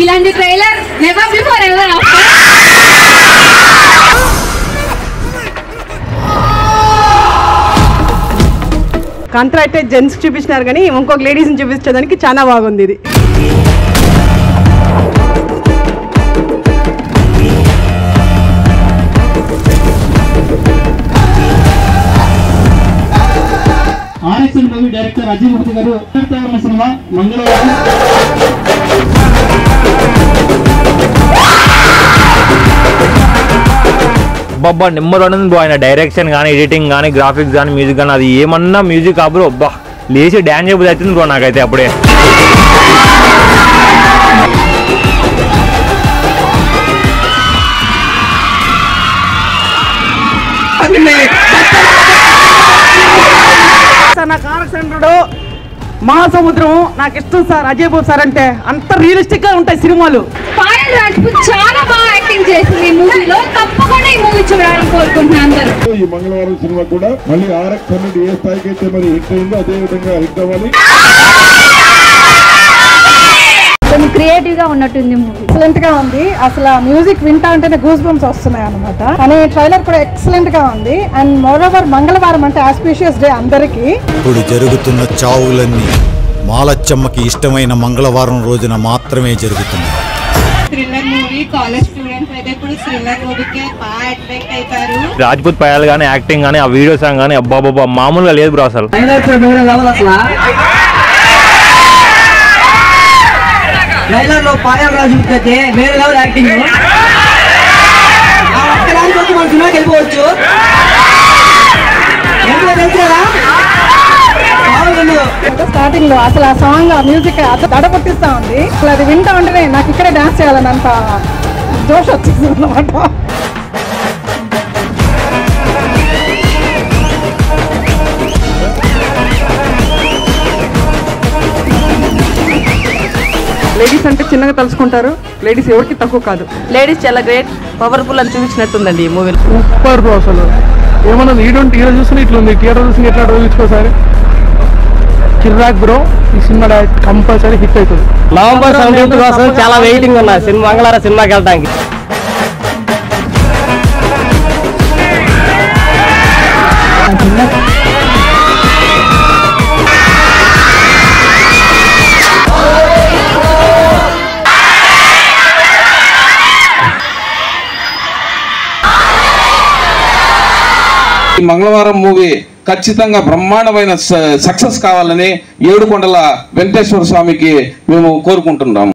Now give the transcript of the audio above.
ఇలాంటి trailer never before ever Contra అయితే gents చూపించినారు కానీ ఇంకొక లేడీస్ని చూపించడానికి చాలా బాగుంది ఇది. ఆర్ఎక్స్ఎన్ మూవీ డైరెక్టర్ అజయ్ మూర్తి గారు సినిమా మంగళవారం అబ్బా నెంబర్ 1 బ్రో. ఆయన డైరెక్షన్ కానీ ఎడిటింగ్ కానీ గ్రాఫిక్స్ కానీ మ్యూజిక్ కానీ అది ఏమన్నా మ్యూజిక్ బ్రో. అబ్బా లేచి డ్యాన్స్ చేయబోదు అవుతుంది బ్రో నాకైతే అప్పుడే. నాకు ఆర్ఎక్స్ మహాసముద్రం నాకు ఇష్టం సార్. అజయ్ బాబు సార్ అంటే అంత రియలిస్టిక్ గా ఉంటాయి సినిమాలు. పాయల్ రాజ్పూత్ చాలా బాగా యాక్టింగ్ చేసింది ఈ మూవీలో. తప్పకుండా ఈ మూవీ చూడాలని కోరుకుంటున్నాను అందరూ. ఈ మంగళవారం సినిమా కూడా మళ్ళీ ఆర్ఎక్స్ అనేది ఏ స్థాయికి అయితే మరి హిట్ అయిందో అదే విధంగా హిట్ అవ్వాలి. క్రియేటివ్ గా ఉన్నట్టుంది మూవీ. ఎక్సలెంట్ గా ఉంది. అసలు మ్యూజిక్ వింటా ఉంటేనే గూస్ బంప్స్ వస్తున్నాయి అనమాట. కానీ ట్రైలర్ కూడా ఎక్సలెంట్ గా ఉంది. అండ్ మోరోవర్ మంగళవారం అంటే ఆస్పిషియస్ డే అందరికి. ఇప్పుడు జరుగుతున్న చావులన్నీ మాలచ్చమ్మకి ఇష్టమైన మంగళవారం రోజున మాత్రమే జరుగుతున్నాయి. థ్రిల్లర్ మూవీ కాలేజ్ స్టూడెంట్స్ అయితే ఇప్పుడు థ్రిల్లర్ మూవీకి బాగా అట్రాక్ట్ అవుతారు. రాజ్పూత్ పయాల్ కానీ యాక్టింగ్ కానీ ఆ వీడియో సాంగ్ కానీ అబ్బా బాబా మామూలుగా లేదు బ్రో. అసలు ట్రైలర్ లో పాయల్ రాజ్పూత్ అయితే వేరే లెవెల్ యాక్టింగ్. ఆ ఒక్కదానికి వచ్చి మన సినిమాకి వెళ్ళిపోవచ్చు. స్టార్టింగ్ లో అసలు ఆ సాంగ్ ఆ మ్యూజిక్ దడ పుట్టిస్తా ఉంది. అసలు అది వింటా ఉంటేనే నాకు ఇక్కడే డాన్స్ చేయాలని అంత జోష్ వచ్చింది అన్నమాట. లేడీస్ అంటే చిన్నగా తలుచుకుంటారు. లేడీస్ ఎవరికి తక్కువ కాదు. లేడీస్ చాలా గ్రేట్ పవర్ఫుల్ అని చూపించినట్టుందండి ఈ మూవీలో. Super bro. అసలు ఏమన్నా ఈడోంటి హీరో చూసిన ఇట్లుంది. థియేటర్ చూసి ఎట్లా రోజుకోసారి కిర్రాక్ బ్రో. ఈ సినిమా కంపల్సరీ హిట్ అవుతుంది. నవంబర్ 17 కోసం చాలా వెయిటింగ్ ఉన్నా సినిమా మంగళవారం సినిమాకి వెళ్ళడానికి. ఈ మంగళవారం మూవీ ఖచ్చితంగా బ్రహ్మాండమైన సక్సెస్ కావాలని ఏడుకొండల వెంకటేశ్వర స్వామికి మేము కోరుకుంటున్నాము.